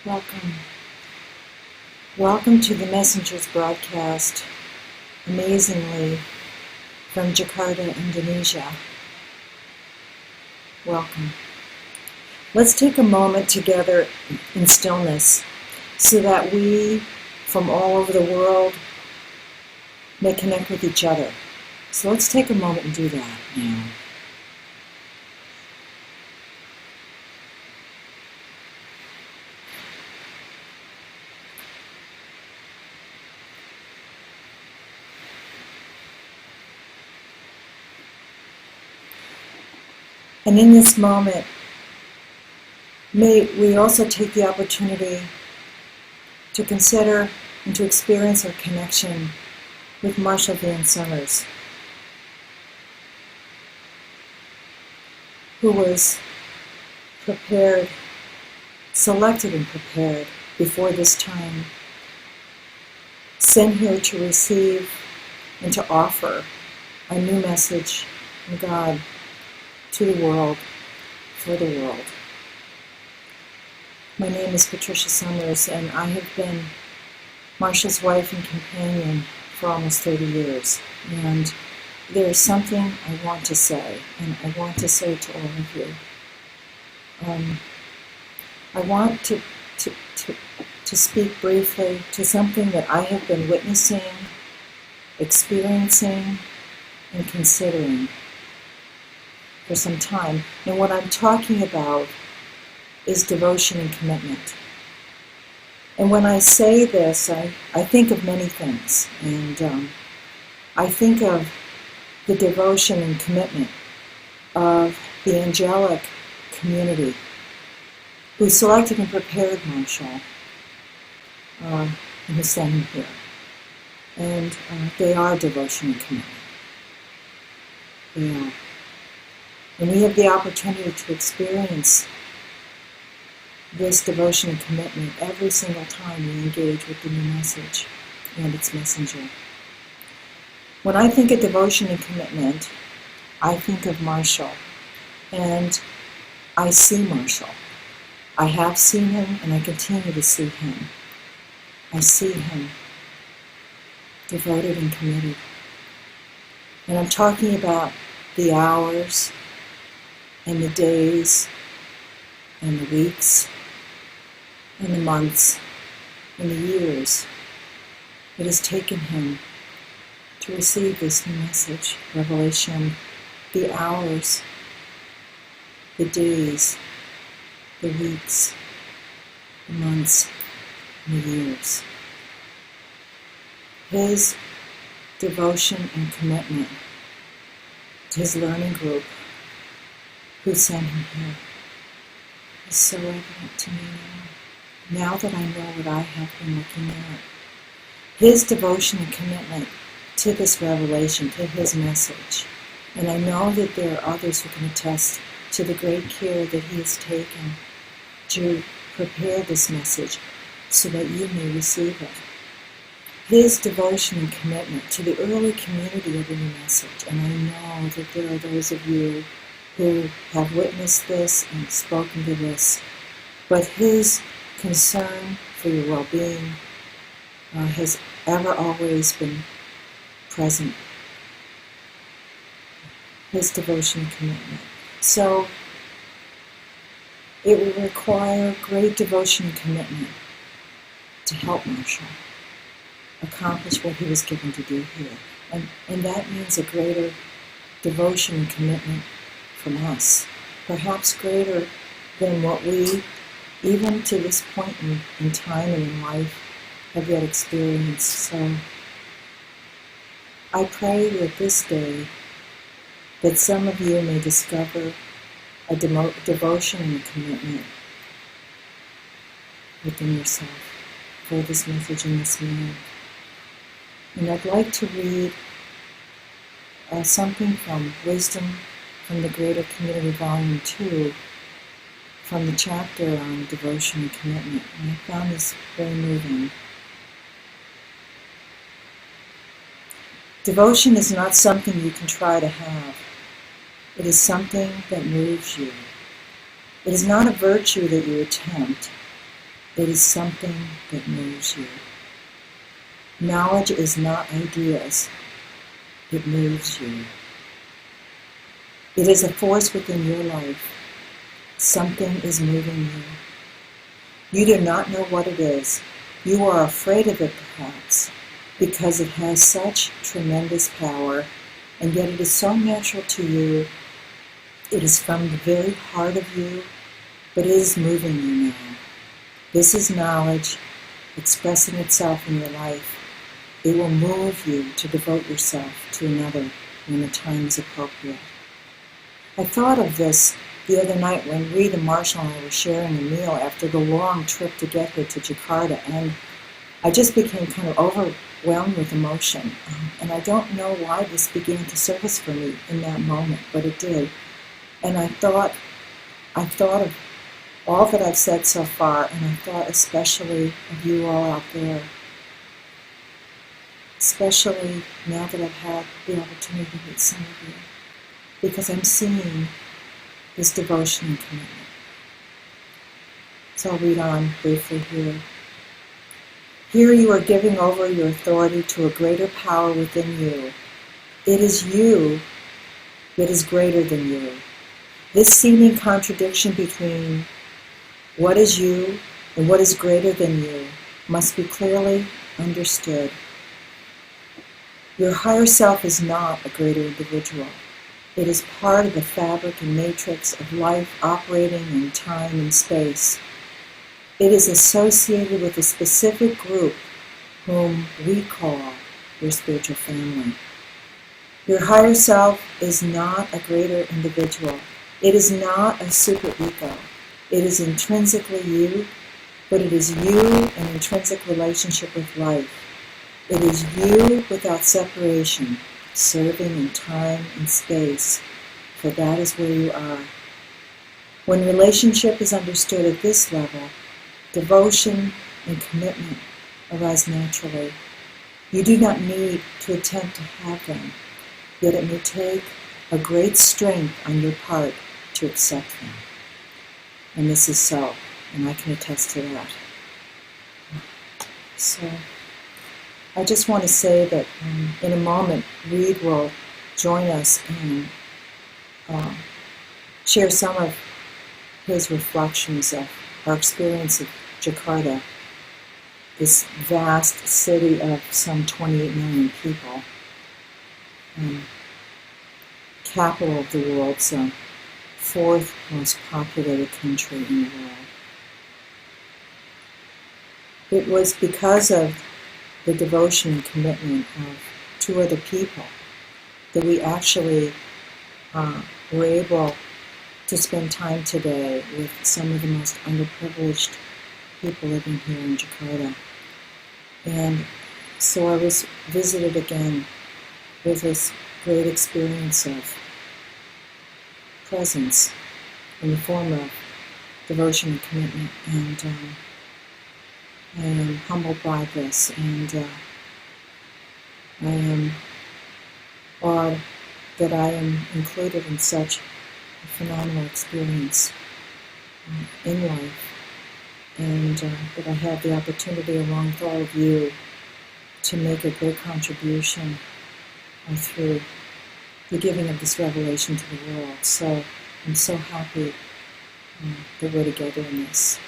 Welcome. Welcome to the Messenger's broadcast, amazingly, from Jakarta, Indonesia. Welcome. Let's take a moment together in stillness so that we, from all over the world, may connect with each other. So let's take a moment and do that now. And in this moment, may we also take the opportunity to consider and to experience our connection with Marshall Vian Summers, who was prepared, selected and prepared before this time, sent here to receive and to offer a new message from God to the world, for the world. My name is Patricia Summers, and I have been Marshall's wife and companion for almost 30 years. And there is something I want to say, and I want to say to all of you. I want to speak briefly to something that I have been witnessing, experiencing, and considering for some time. And what I'm talking about is devotion and commitment. And when I say this, I think of many things. And I think of the devotion and commitment of the angelic community who selected and prepared Marshall and who sent him here. And they are devotion and commitment. They are. And we have the opportunity to experience this devotion and commitment every single time we engage with the new message and its messenger. When I think of devotion and commitment, I think of Marshall, and I see Marshall. I have seen him, and I continue to see him. I see him devoted and committed. And I'm talking about the hours and the days and the weeks and the months and the years it has taken him to receive this new message, revelation, the hours, the days, the weeks, the months, and the years. His devotion and commitment to his learning group who sent him here is so evident to me now that I know what I have been looking at. His devotion and commitment to this revelation, to his message. And I know that there are others who can attest to the great care that he has taken to prepare this message so that you may receive it. His devotion and commitment to the early community of the new message. And I know that there are those of you who have witnessed this and spoken to this, but his concern for your well-being has ever always been present. His devotion and commitment. So it will require great devotion and commitment to help Marshall accomplish what he was given to do here. And that means a greater devotion and commitment from us, perhaps greater than what we, even to this point in time and in life, have yet experienced. So I pray that this day that some of you may discover a devotion and a commitment within yourself for this message and this man. And I'd like to read something from Wisdom from the Greater Community, Volume 2, from the chapter on devotion and commitment. And I found this very moving. Devotion is not something you can try to have. It is something that moves you. It is not a virtue that you attempt. It is something that moves you. Knowledge is not ideas. It moves you. It is a force within your life. Something is moving you. You do not know what it is. You are afraid of it, perhaps, because it has such tremendous power, and yet it is so natural to you. It is from the very heart of you, but it is moving you now. This is knowledge expressing itself in your life. It will move you to devote yourself to another when the time is appropriate. I thought of this the other night when Reed and Marshall and I were sharing a meal after the long trip to get here to Jakarta, and I just became kind of overwhelmed with emotion. And I don't know why this began to surface for me in that moment, but it did. And I thought of all that I've said so far, and I thought especially of you all out there, especially now that I've had the opportunity to meet some of you, because I'm seeing this devotion and commitment. So I'll read on briefly here. Here you are giving over your authority to a greater power within you. It is you that is greater than you. This seeming contradiction between what is you and what is greater than you must be clearly understood. Your higher self is not a greater individual. It is part of the fabric and matrix of life operating in time and space. It is associated with a specific group whom we call your spiritual family. Your higher self is not a greater individual. It is not a super ego. It is intrinsically you, but it is you in intrinsic relationship with life. It is you without separation, serving in time and space, for that is where you are. When relationship is understood at this level, devotion and commitment arise naturally. You do not need to attempt to have them, yet it may take a great strength on your part to accept them. And this is so, and I can attest to that. So, I just want to say that in a moment, Reed will join us and share some of his reflections of our experience of Jakarta, this vast city of some 28 million people, capital of the world, so fourth most populated country in the world. It was because of the devotion and commitment of two other people that we actually were able to spend time today with some of the most underprivileged people living here in Jakarta. And so I was visited again with this great experience of presence in the form of devotion and commitment, and I am humbled by this, and I am awed that I am included in such a phenomenal experience in life, and that I have the opportunity, along with all of you, to make a great contribution through the giving of this revelation to the world. So I'm so happy that we're together in this.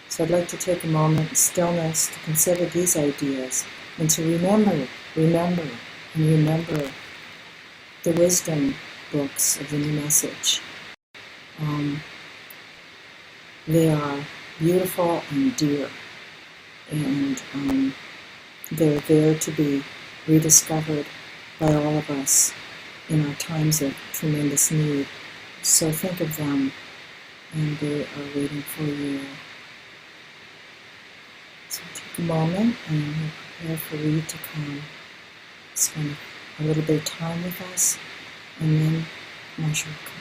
So I'd like to take a moment of stillness to consider these ideas and to remember the wisdom books of the New Message. They are beautiful and dear, and they're there to be rediscovered by all of us in our times of tremendous need. So think of them, and they are waiting for you. So take a moment and prepare for Reed to come, spend a little bit of time with us, and then Marshall will come.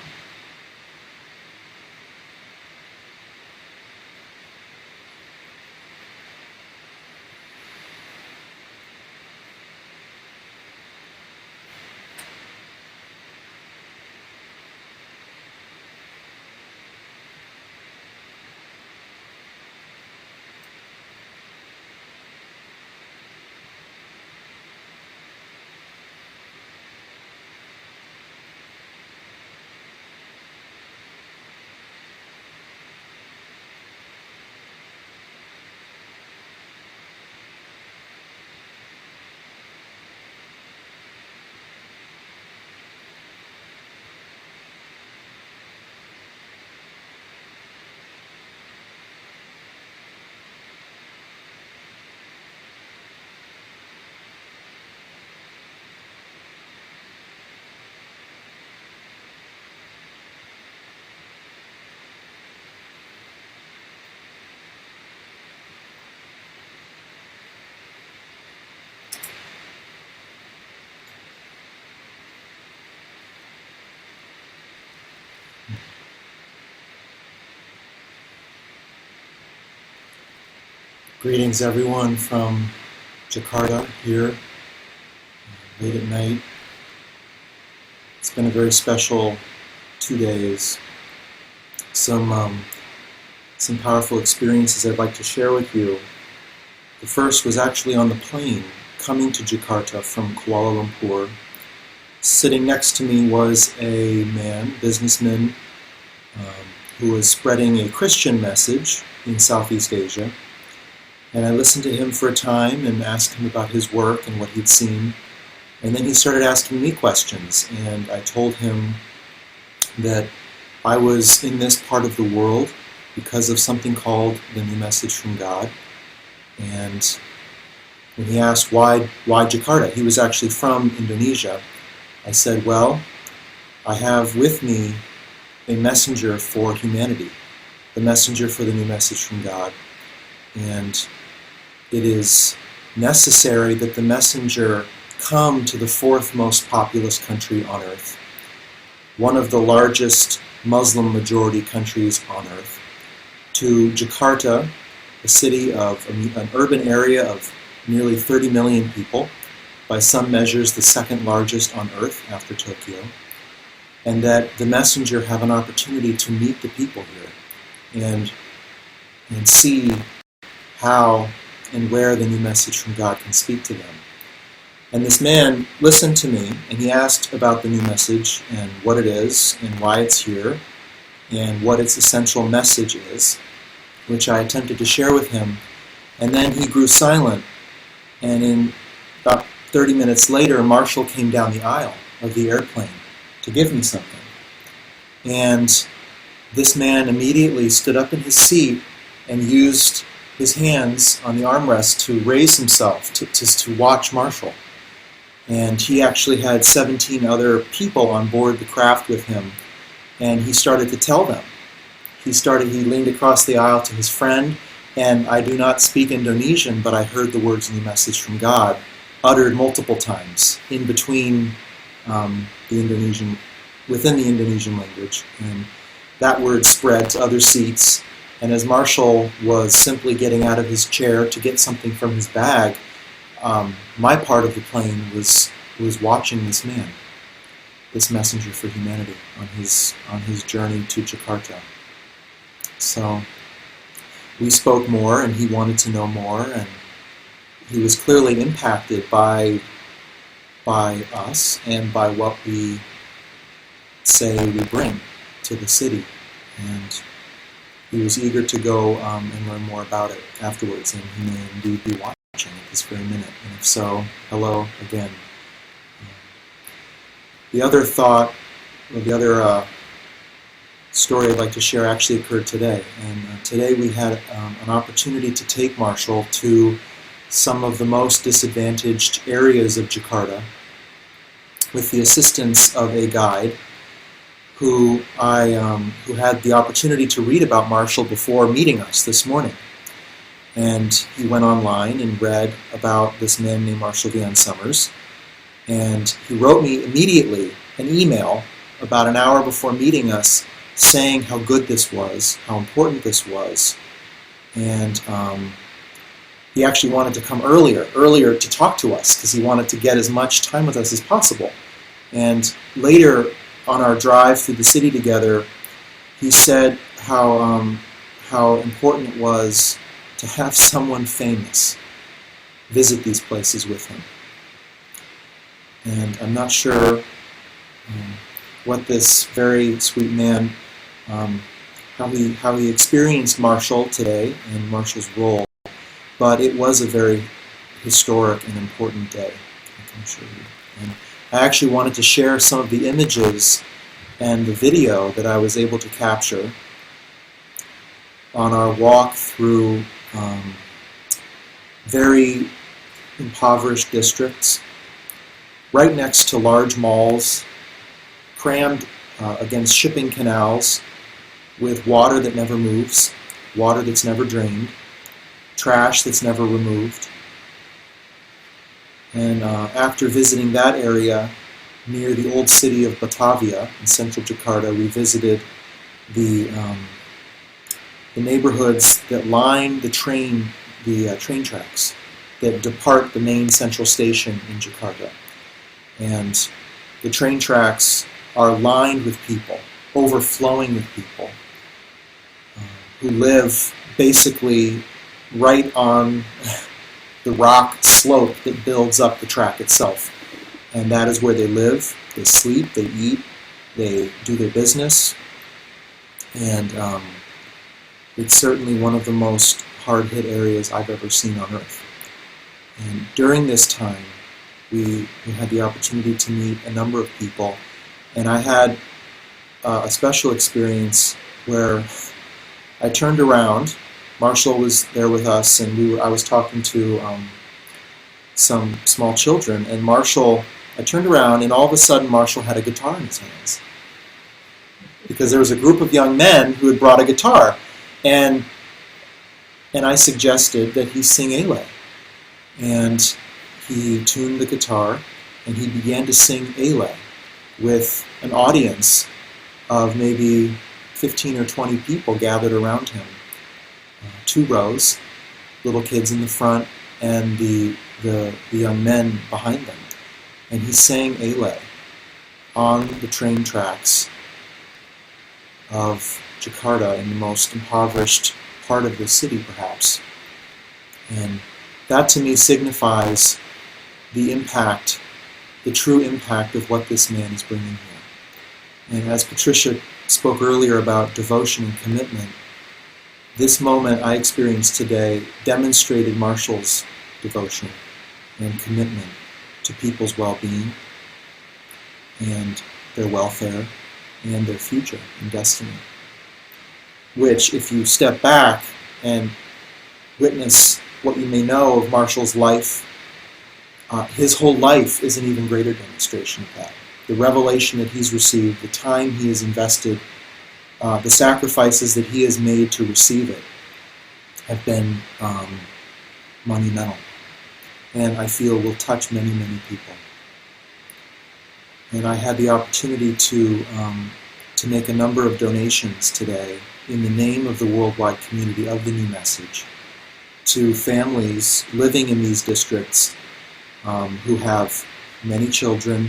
Greetings everyone from Jakarta here, late at night. It's been a very special 2 days. Some powerful experiences I'd like to share with you. The first was actually on the plane coming to Jakarta from Kuala Lumpur. Sitting next to me was a man, businessman, who was spreading a Christian message in Southeast Asia. And I listened to him for a time and asked him about his work and what he'd seen. And then he started asking me questions, and I told him that I was in this part of the world because of something called the New Message from God. And when he asked why Jakarta, he was actually from Indonesia, I said, well, I have with me a messenger for humanity, the messenger for the New Message from God. And it is necessary that the messenger come to the fourth most populous country on earth, one of the largest Muslim majority countries on earth, to Jakarta, a city of an urban area of nearly 30 million people, by some measures the second largest on earth after Tokyo, and that the messenger have an opportunity to meet the people here and see how and where the new message from God can speak to them. And this man listened to me, and he asked about the new message and what it is and why it's here and what its essential message is, which I attempted to share with him. And then he grew silent, and in about 30 minutes later, Marshall came down the aisle of the airplane to give me something. And this man immediately stood up in his seat and used his hands on the armrest to raise himself, to watch Marshall. And he actually had 17 other people on board the craft with him, and he started to tell them. He leaned across the aisle to his friend, and I do not speak Indonesian, but I heard the words in the message from God uttered multiple times in between within the Indonesian language. And that word spread to other seats. And as Marshall was simply getting out of his chair to get something from his bag, my part of the plane was watching this man, this messenger for humanity, on his journey to Jakarta. So we spoke more, and he wanted to know more, and he was clearly impacted by us and by what we say we bring to the city. And he was eager to go and learn more about it afterwards, and he may indeed be watching at this very minute. And if so, hello again. The other thought, or the other story I'd like to share actually occurred today. And today we had an opportunity to take Marshall to some of the most disadvantaged areas of Jakarta with the assistance of a guide who had the opportunity to read about Marshall before meeting us this morning. And he went online and read about this man named Vian Summers. And he wrote me immediately an email about an hour before meeting us saying how good this was, how important this was. And he actually wanted to come earlier to talk to us because he wanted to get as much time with us as possible. And later, on our drive through the city together, he said how important it was to have someone famous visit these places with him. And I'm not sure what this very sweet man, how he experienced Marshall today and Marshall's role, but it was a very historic and important day, I can assure you. And I actually wanted to share some of the images and the video that I was able to capture on our walk through very impoverished districts, right next to large malls, crammed against shipping canals with water that never moves, water that's never drained, trash that's never removed. And after visiting that area, near the old city of Batavia in central Jakarta. We visited the neighborhoods that line the train tracks that depart the main central station in Jakarta. And the train tracks are lined with people, overflowing with people who live basically right on the rock slope that builds up the track itself. And that is where they live, they sleep, they eat, they do their business. And it's certainly one of the most hard-hit areas I've ever seen on Earth. And during this time, we had the opportunity to meet a number of people, and I had a special experience where I turned around. Marshall was there with us, and I was talking to some small children, and I turned around, and all of a sudden Marshall had a guitar in his hands, because there was a group of young men who had brought a guitar, and I suggested that he sing Ale. And he tuned the guitar, and he began to sing Ale with an audience of maybe 15 or 20 people gathered around him. 2 rows, little kids in the front, and the young men behind them. And he sang Ale on the train tracks of Jakarta, in the most impoverished part of the city, perhaps. And that to me signifies the impact, the true impact of what this man is bringing here. And as Patricia spoke earlier about devotion and commitment, this moment I experienced today demonstrated Marshall's devotion and commitment to people's well-being and their welfare and their future and destiny. Which, if you step back and witness what you may know of Marshall's life, his whole life is an even greater demonstration of that. The revelation that he's received, the time he has invested, the sacrifices that he has made to receive it have been monumental, and I feel will touch many, many people. And I had the opportunity to make a number of donations today in the name of the worldwide community of the New Message to families living in these districts who have many children,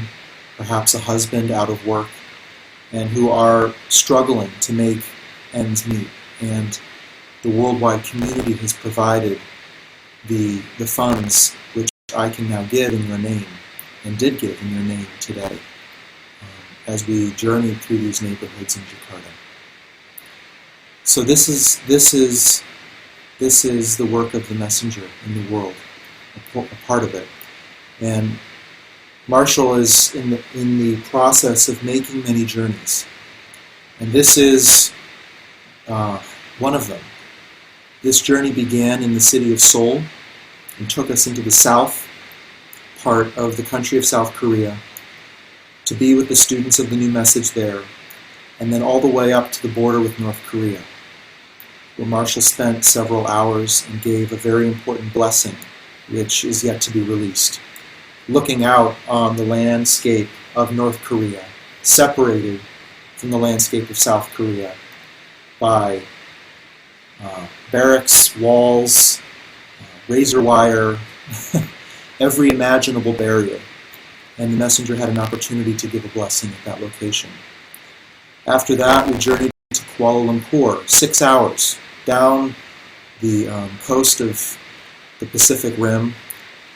perhaps a husband out of work, and who are struggling to make ends meet. And the worldwide community has provided the funds which I can now give in your name, and did give in your name today, as we journeyed through these neighborhoods in Jakarta. So this is the work of the messenger in the world, a part of it. And Marshall is in the process of making many journeys. And this is one of them. This journey began in the city of Seoul and took us into the south part of the country of South Korea to be with the students of the New Message there, and then all the way up to the border with North Korea, where Marshall spent several hours and gave a very important blessing, which is yet to be released, looking out on the landscape of North Korea, separated from the landscape of South Korea by barracks, walls, razor wire, every imaginable barrier. And the messenger had an opportunity to give a blessing at that location. After that, we journeyed to Kuala Lumpur, 6 hours, down the coast of the Pacific Rim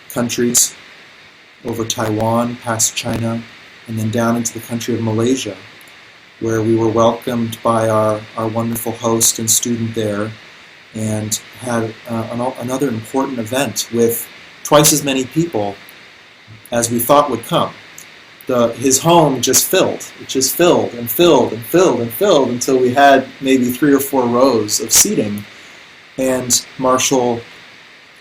countries, over Taiwan, past China, and then down into the country of Malaysia, where we were welcomed by our wonderful host and student there, and had another important event with twice as many people as we thought would come. His home just filled. It just filled and filled and filled and filled until we had maybe 3 or 4 rows of seating. And Marshall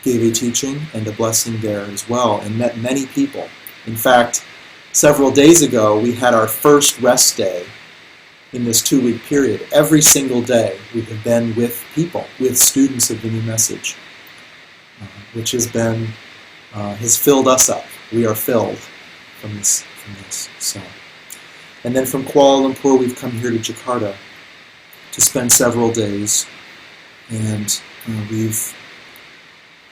gave a teaching and a blessing there as well, and met many people. In fact, several days ago, we had our first rest day in this 2-week period. Every single day, we have been with people, with students of the New Message, which has filled us up. We are filled from from this. And then from Kuala Lumpur, we've come here to Jakarta to spend several days, and we've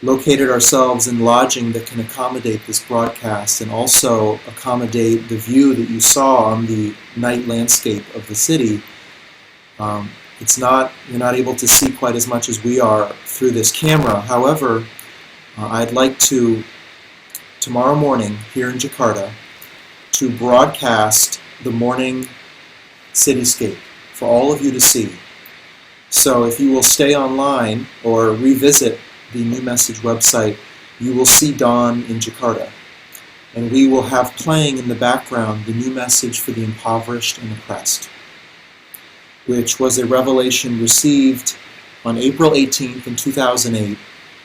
located ourselves in lodging that can accommodate this broadcast and also accommodate the view that you saw on the night landscape of the city. You're not able to see quite as much as we are through this camera. However, I'd like to, tomorrow morning here in Jakarta, to broadcast the morning cityscape for all of you to see. So if you will stay online or revisit the New Message website, you will see dawn in Jakarta. And we will have playing in the background the new message for the impoverished and oppressed, which was a revelation received on April 18th in 2008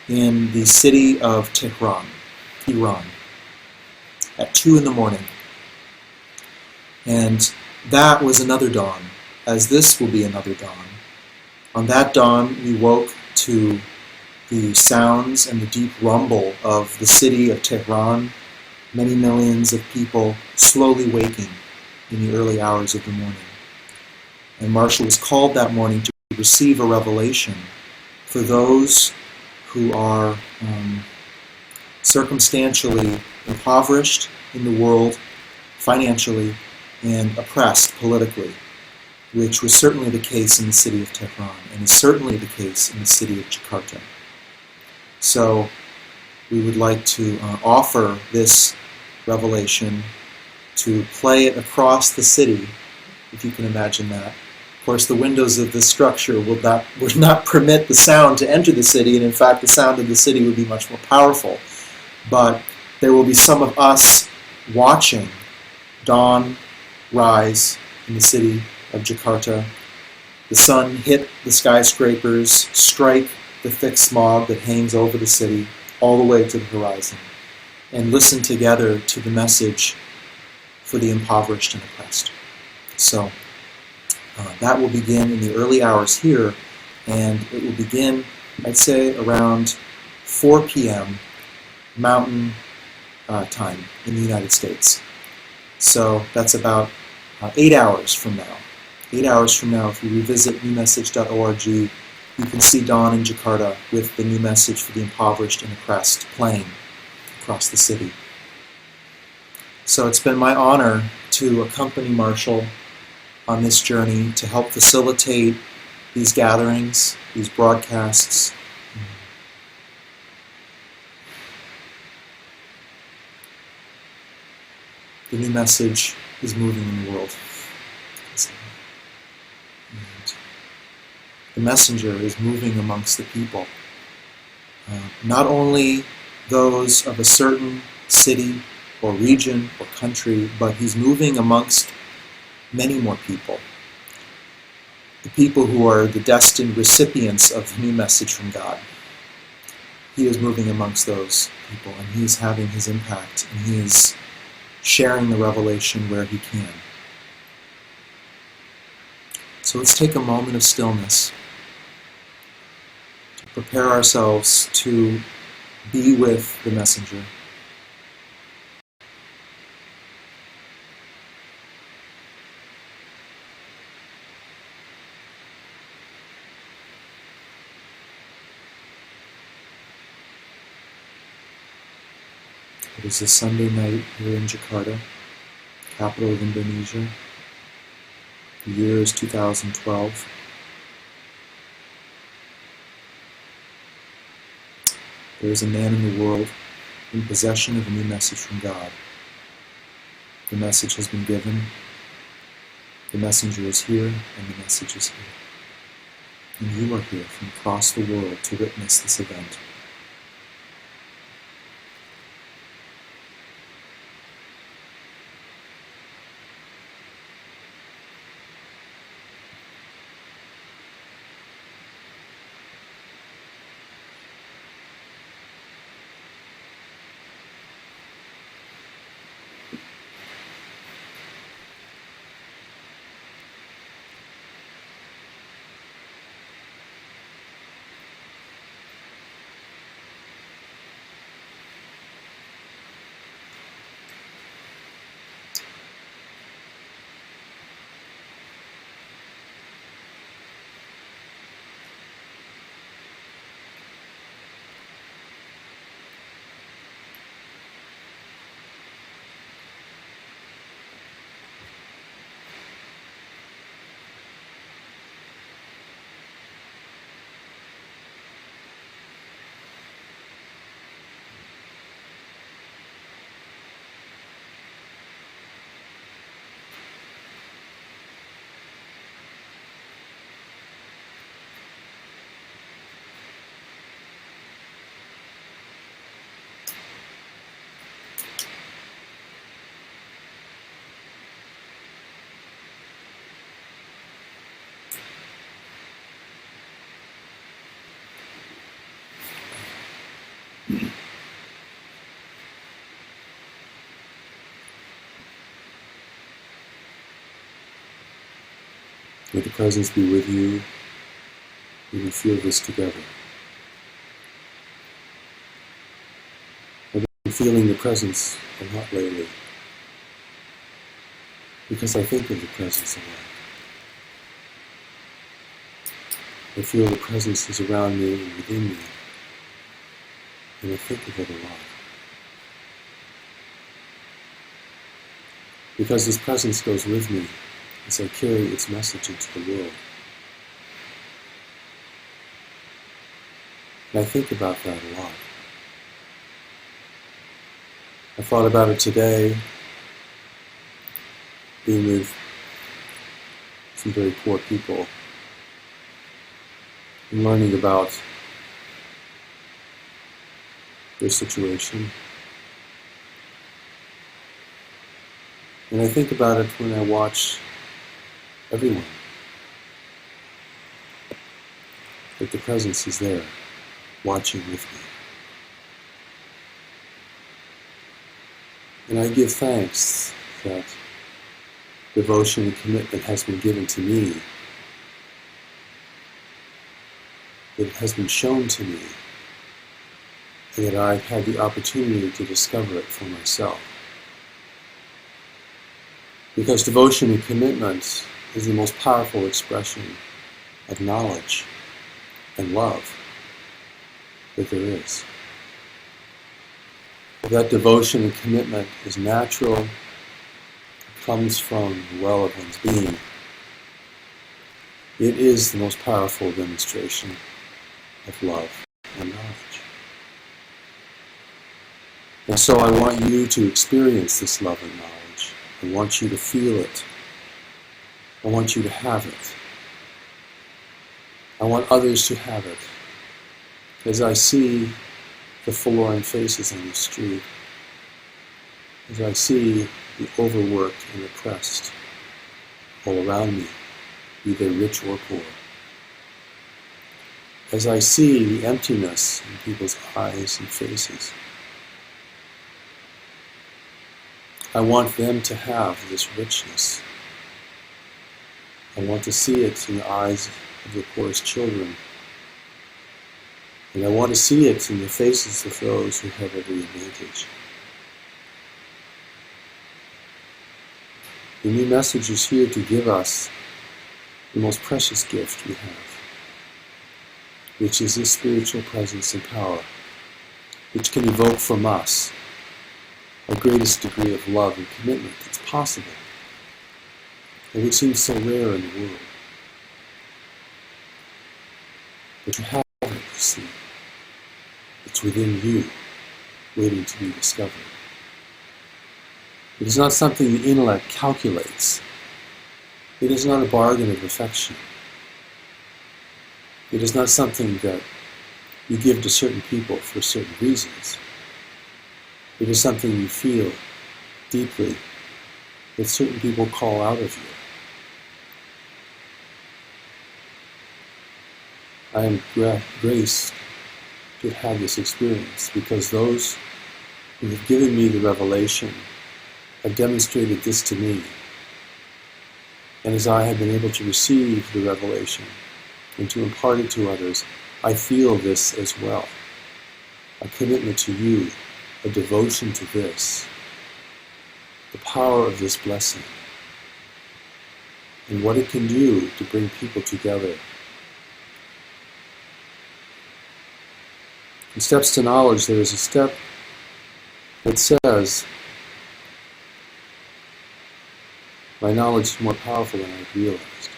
in the city of Tehran, Iran, at 2 in the morning. And that was another dawn, as this will be another dawn. On that dawn, we woke to the sounds and the deep rumble of the city of Tehran, many millions of people slowly waking in the early hours of the morning. And Marshall was called that morning to receive a revelation for those who are circumstantially impoverished in the world, financially, and oppressed politically, which was certainly the case in the city of Tehran, and is certainly the case in the city of Jakarta. So we would like to offer this revelation, to play it across the city, if you can imagine that. Of course, the windows of this structure would not permit the sound to enter the city, and in fact the sound of the city would be much more powerful. But there will be some of us watching dawn rise in the city of Jakarta, the sun hit the skyscrapers, strike the thick smog that hangs over the city all the way to the horizon, and listen together to the message for the impoverished and oppressed. So that will begin in the early hours here, and it will begin, I'd say, around 4 p.m. Mountain time in the United States. So that's about 8 hours from now. 8 hours from now, if you revisit newmessage.org, you can see dawn in Jakarta with the new message for the impoverished and oppressed playing across the city. So it's been my honor to accompany Marshall on this journey to help facilitate these gatherings, these broadcasts. The new message is moving in the world. The messenger is moving amongst the people. Not only those of a certain city or region or country, but he's moving amongst many more people. The people who are the destined recipients of the new message from God. He is moving amongst those people, and he is having his impact, and he is sharing the revelation where he can. So let's take a moment of stillness to prepare ourselves to be with the messenger. It is a Sunday night here in Jakarta, capital of Indonesia. The year is 2012. There is a man in the world in possession of a new message from God. The message has been given. The messenger is here, and the message is here. And you are here from across the world to witness this event. May the presence be with you. We can feel this together. I've been feeling the presence a lot lately because I think of the presence a lot. I feel the presence is around me and within me, and I think of it a lot. Because this presence goes with me as I carry its message into the world. And I think about that a lot. I thought about it today, being with some very poor people and learning about their situation. And I think about it when I watch everyone, that the presence is there, watching with me. And I give thanks that devotion and commitment has been given to me, that it has been shown to me, and that I've had the opportunity to discover it for myself. Because devotion and commitment is the most powerful expression of knowledge and love that there is. That devotion and commitment is natural, comes from the well of one's being. It is the most powerful demonstration of love and knowledge. And so I want you to experience this love and knowledge. I want you to feel it. I want you to have it. I want others to have it. As I see the forlorn faces on the street, as I see the overworked and oppressed all around me, be they rich or poor, as I see the emptiness in people's eyes and faces, I want them to have this richness. I want to see it in the eyes of the poorest children. And I want to see it in the faces of those who have every advantage. The new message is here to give us the most precious gift we have, which is this spiritual presence and power, which can evoke from us our greatest degree of love and commitment that's possible, and which seems so rare in the world. But you have it, you see. It's within you, waiting to be discovered. It is not something the intellect calculates. It is not a bargain of affection. It is not something that you give to certain people for certain reasons. It is something you feel deeply that certain people call out of you. I am graced to have this experience because those who have given me the revelation have demonstrated this to me. And as I have been able to receive the revelation and to impart it to others, I feel this as well. A commitment to you, a devotion to this, the power of this blessing, and what it can do to bring people together. In Steps to Knowledge, there is a step that says, my knowledge is more powerful than I've realized.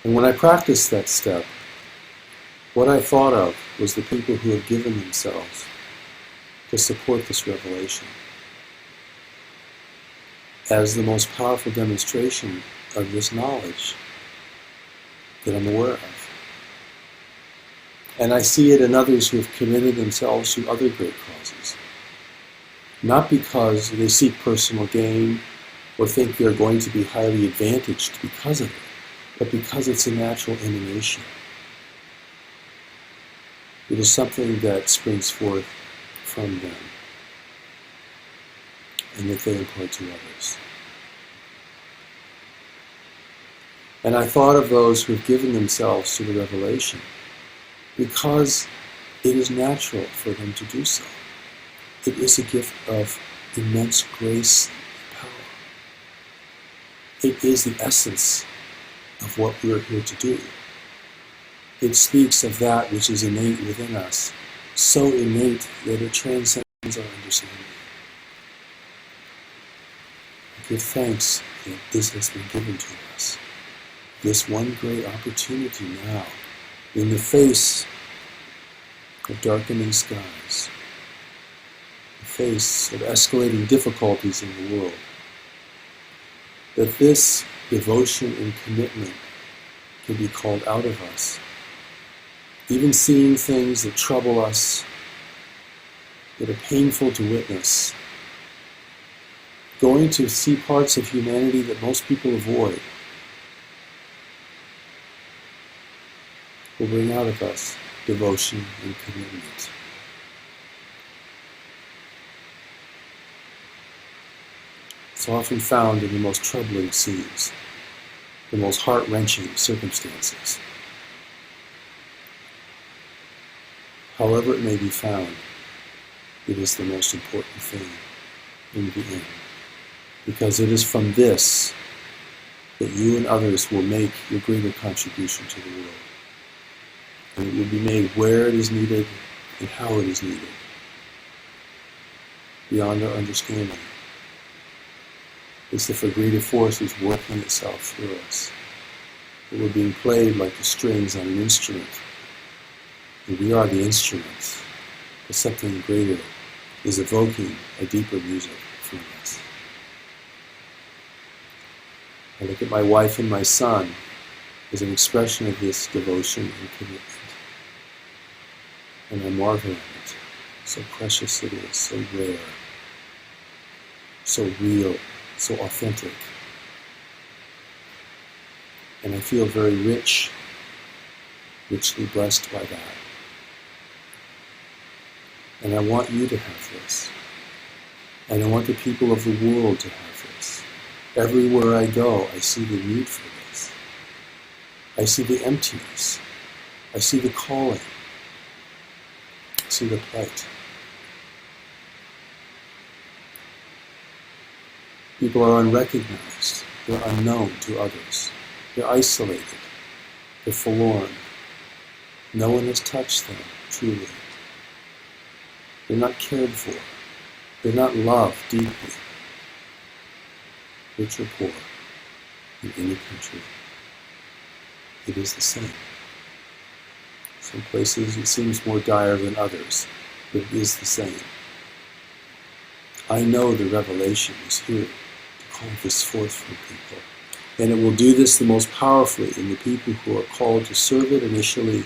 And when I practiced that step, what I thought of was the people who have given themselves to support this revelation as the most powerful demonstration of this knowledge that I'm aware of. And I see it in others who have committed themselves to other great causes, not because they seek personal gain or think they're going to be highly advantaged because of it, but because it's a natural emanation. It is something that springs forth from them and that they impart to others. And I thought of those who have given themselves to the revelation because it is natural for them to do so. It is a gift of immense grace and power. It is the essence of what we are here to do. It speaks of that which is innate within us, so innate that it transcends our understanding. I give thanks that this has been given to us. This one great opportunity now, in the face of darkening skies, the face of escalating difficulties in the world, that this devotion and commitment can be called out of us. Even seeing things that trouble us, that are painful to witness, going to see parts of humanity that most people avoid, will bring out of us devotion and commitment. It's often found in the most troubling scenes, the most heart-wrenching circumstances. However it may be found, it is the most important thing in the end, because it is from this that you and others will make your greater contribution to the world. And it will be made where it is needed and how it is needed, beyond our understanding. It's if a greater force is working itself through us, that we're being played like the strings on an instrument, and we are the instruments, but something greater is evoking a deeper music from us. I look at my wife and my son as an expression of this devotion and commitment. And I marvel at it. So precious it is, so rare, so real, so authentic. And I feel very richly blessed by that. And I want you to have this. And I want the people of the world to have this. Everywhere I go, I see the need for this. I see the emptiness. I see the calling. I see the plight. People are unrecognized. They're unknown to others. They're isolated. They're forlorn. No one has touched them, truly. They're not cared for. They're not loved deeply. Rich or poor, in any country, it is the same. Some places it seems more dire than others, but it is the same. I know the revelation is here to call this forth from people, and it will do this the most powerfully in the people who are called to serve it initially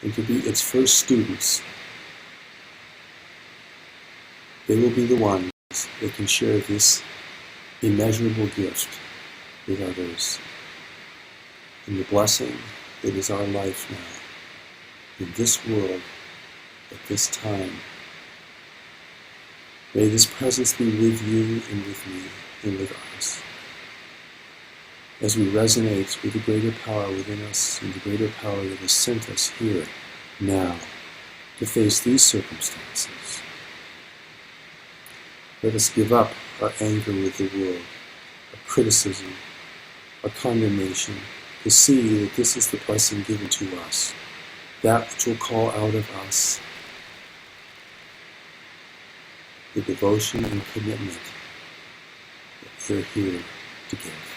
and to be its first students. They will be the ones that can share this immeasurable gift with others. And the blessing that is our life now, in this world, at this time. May this presence be with you and with me and with us, as we resonate with the greater power within us and the greater power that has sent us here, now, to face these circumstances. Let us give up our anger with the world, our criticism, our condemnation, to see that this is the blessing given to us, that which will call out of us the devotion and commitment that we're here to give.